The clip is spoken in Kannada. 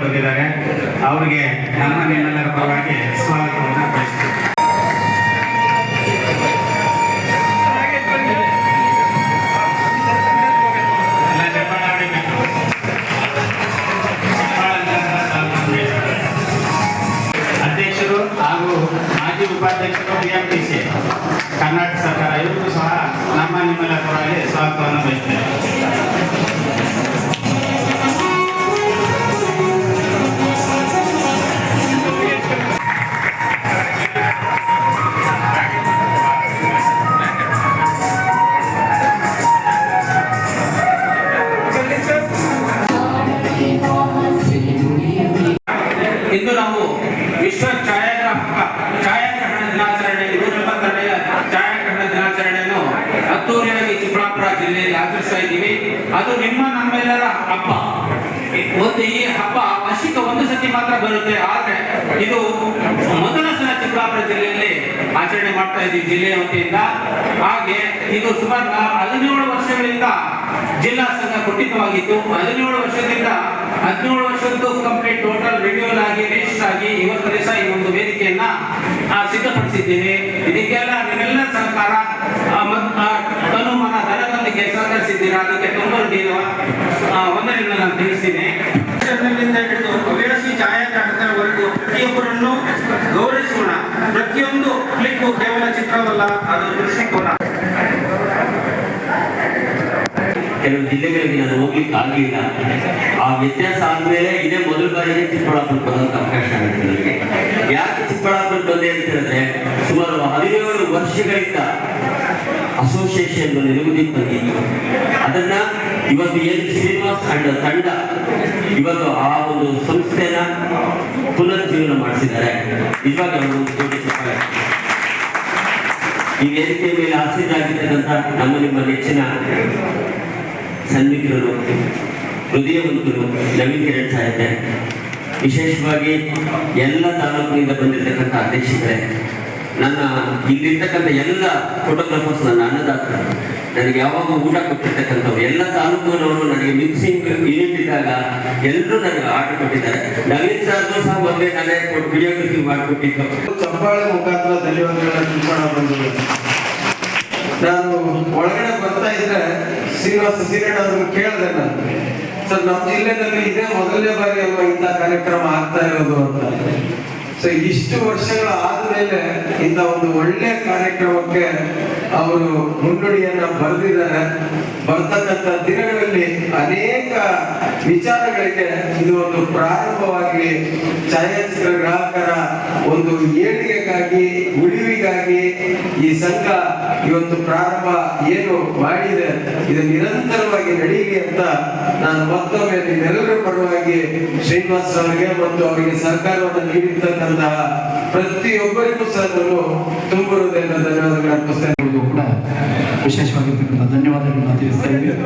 ಬಂದಿದ್ದಾರೆ. ಅವರಿಗೆ ನಮ್ಮ ನಿಮ್ಮೆಲ್ಲರ ಪರವಾಗಿ ಸ್ವಾಗತವನ್ನು ಬಯಸ್ತೀವಿ. ಅಧ್ಯಕ್ಷರು ಹಾಗೂ ಮಾಜಿ ಉಪಾಧ್ಯಕ್ಷರು PMTC ಕರ್ನಾಟಕ ಸರ್ಕಾರ ಇವರಿಗೂ ಸಹ ನಮ್ಮ ನಿಮ್ಮೆಲ್ಲರ ಪರವಾಗಿ ಸ್ವಾಗತವನ್ನು ಬಯಸ್ತೇವೆ. ಇಂದು ನಾವು ವಿಶ್ವ ಛಾಯಾಗ್ರಹಣ ದಿನಾಚರಣೆ 172ನೇ ಛಾಯಾಗ್ರಹಣ ದಿನಾಚರಣೆಯನ್ನು ಅದ್ದೂರಿಯಾಗಿ ಚಿಕ್ಕಬಳ್ಳಾಪುರ ಜಿಲ್ಲೆಯಲ್ಲಿ ಆಚರಿಸ್ತಾ ಇದ್ದೀವಿ. ಅದು ನಮ್ಮೆಲ್ಲರ ಹಬ್ಬ. ಈ ಹಬ್ಬ ವರ್ಷಕ್ಕೆ ಒಂದು ಸತಿ ಮಾತ್ರ ಬರುತ್ತೆ. ಆದ್ರೆ ಇದು ಮೊದಲ ಸಲ ಚಿಕ್ಕಬಳ್ಳಾಪುರ ಜಿಲ್ಲೆಯಲ್ಲಿ ಆಚರಣೆ ಮಾಡ್ತಾ ಇದ್ದೀವಿ ಜಿಲ್ಲೆಯ ವತಿಯಿಂದ. ಹಾಗೆ ಇದು ಸುಮಾರು 17 ವರ್ಷಗಳಿಂದ ಜಿಲ್ಲಾ ಸಂಘ ಕುಟಿತವಾಗಿತ್ತು. 17 ವರ್ಷದ್ದು ಕಂಪ್ಲೀಟ್ ಟೋಟಲ್ ರಿನ್ಯೂವಲ್ ಆಗಿ ರಿಜಿಸ್ಟರ್ ಆಗಿ ಇವತ್ತು ದಿವಸ ಈ ಒಂದು ವೇದಿಕೆಯನ್ನ ಸಿದ್ಧಪಡಿಸಿದ್ದೇವೆ. ಇದಕ್ಕೆಲ್ಲ ನಿಮ್ಮೆಲ್ಲ ಸಹಕಾರ ತನುಮನ ಧನದೊಂದಿಗೆ ಸಹಕರಿಸಿದ್ದೀರಾ. ಅದಕ್ಕೆ ತುಂಬ ವಂದನೆಗಳನ್ನು ನಾನು ತಿಳಿಸ್ತೀನಿ. ಹಿಡಿದು ಹವ್ಯಾಸಿ ಛಾಯಾಗ್ರಾಹಕರವರೆಗೂ ಪ್ರತಿಯೊಬ್ಬರನ್ನು ಗೌರವಿಸೋಣ. ಪ್ರತಿಯೊಂದು ಕ್ಲಿಕ್ಕು ಕೇವಲ ಚಿತ್ರವಲ್ಲ, ಅದು ದೃಷ್ಟಿಕೋನ. ಕೆಲವು ಜಿಲ್ಲೆಗಳಿಗೆ ನಾನು ಹೋಗ್ಲಿಕ್ಕೆ ಆಗಲಿಲ್ಲ. ಆ ವ್ಯತ್ಯಾಸ ಆದ್ಮೇಲೆ ಇದೇ ಮೊದಲ ಬಾರಿಗೆ ಚಿಕ್ಕಬಳ್ಳಾಪುರ ಬರೋಂಥ ಅವಕಾಶ ಆಗುತ್ತೆ ನನಗೆ. ಯಾಕೆ ಚಿಕ್ಕಬಳ್ಳಾಪುರ ಬಂದೆ ಅಂತ ಹೇಳಿದ್ರೆ, ಸುಮಾರು 17 ವರ್ಷಗಳಿಂದ ಅಸೋಸಿಯೇಷನ್ ನಿಲುಗುದಿ ಬಂದಿತ್ತು. ಅದನ್ನ ಇವತ್ತು ಏನು ಶ್ರೀನಿವಾಸ್ ಅಂಡ್ ತಂಡ ಇವತ್ತು ಆ ಒಂದು ಸಂಸ್ಥೆನ ಪುನರ್ಜೀವನ ಮಾಡಿಸಿದ್ದಾರೆ. ನಿಜವಾಗ ಒಂದು ದೊಡ್ಡ ಸಹಾಯ. ಈ ವೇದಿಕೆ ಮೇಲೆ ಆಸೀನರಾಗಿರ್ತಕ್ಕಂಥ ನಿಮ್ಮ ನೆಚ್ಚಿನ ಸನ್ನಿಹಿತರು, ಹೃದಯವಂತರು, ನವೀನ್ ಕಿರಣ್ ಸಾಹಿತ್ಯ, ವಿಶೇಷವಾಗಿ ಎಲ್ಲ ತಾಲೂಕಿನಿಂದ ಬಂದಿರತಕ್ಕಂಥ ಅಧ್ಯಕ್ಷರೇ, ನನ್ನ ಇಲ್ಲಿರ್ತಕ್ಕಂಥ ಎಲ್ಲ ಫೋಟೋಗ್ರಾಫರ್ಸ್, ನನ್ನ ಅನ್ನದಾತರು, ನನಗೆ ಯಾವಾಗ ಊಟ ಕೊಟ್ಟಿರ್ತಕ್ಕಂಥವ್ರು, ಎಲ್ಲ ತಾಲೂಕಿನವರು ನನಗೆ ಮಿಕ್ಸಿಂಗ್ ಯೂನಿಟ್ ಇದ್ದಾಗ ಎಲ್ಲರೂ ನನಗೆ ಆರ್ಡರ್ ಕೊಟ್ಟಿದ್ದಾರೆ. ನವೀನ್ ಸರ್ಗೂ ಸಹ ಒಂದೇ ನಾನೇ ವಿಡಿಯೋಗ್ರಫಿ ಮಾಡಿಕೊಟ್ಟಿದ್ದು. ಚಪ್ಪಾಳೆ ಮುಖಾಂತರ ಧನ್ಯವಾದಗಳನ್ನ ತಿಳ್ಕೊಂಡ ಬಂದಿದೆ. ನಾನು ಒಳಗಡೆ ಬರ್ತಾ ಇದ್ರೆ ಶ್ರೀನಿವಾಸ ಸೀರೆಣ್ಣವ್ರನ್ನ ಕೇಳಿದೆ ನಾನು, ಸರ್ ನಮ್ಮ ಜಿಲ್ಲೆಯಲ್ಲಿ ಇದೇ ಮೊದಲನೇ ಬಾರಿ ಅಲ್ವಾ ಇಂಥ ಕಾರ್ಯಕ್ರಮ ಆಗ್ತಾ ಇರೋದು ಅಂತ. ಸೊ ಇಷ್ಟು ವರ್ಷಗಳ ಆದ್ಮೇಲೆ ಇಂಥ ಒಂದು ಒಳ್ಳೆ ಕಾರ್ಯಕ್ರಮಕ್ಕೆ ಅವರು ಮುನ್ನುಡಿಯನ್ನ ಬರೆದಿದ್ದಾರೆ. ಬರ್ತಕ್ಕಂಥ ದಿನಗಳಲ್ಲಿ ಅನೇಕ ವಿಚಾರಗಳಿಗೆ ಇದು ಒಂದು ಪ್ರಾರಂಭವಾಗಿ ಛಾಯಾಚಿತ್ರ ಗ್ರಾಹಕರ ಒಂದು ಏಳಿಗೆಗಾಗಿ, ಉಳಿವಿಗಾಗಿ ಈ ಸಂಘ ಇವತ್ತು ಪ್ರಾರಂಭ ಏನು ಮಾಡಿದೆ ಇದು ನಿರಂತರವಾಗಿ ನಡೆಯಲಿ ಅಂತ ನಾನು ಮತ್ತೊಮ್ಮೆ ನಿಮ್ಮೆಲ್ಲರ ಪರವಾಗಿ ಶ್ರೀನಿವಾಸ್ ಅವರಿಗೆ ಮತ್ತು ಅವರಿಗೆ ಸಹಕಾರವನ್ನು ನೀಡಿರ್ತಕ್ಕಂತಹ ಪ್ರತಿಯೊಬ್ಬರಿಗೂ ಸಹ ನಾನು ತುಂಬ ಹೃದಯದ ಧನ್ಯವಾದಗಳು ಅರ್ಪಿಸ್ತಾ ಇರುವುದು ಕೂಡ ವಿಶೇಷವಾಗಿರ್ತಕ್ಕಂಥ ಧನ್ಯವಾದಗಳನ್ನು ತಿಳಿಸ್ತಾ ಇದ್ದೀವಿ.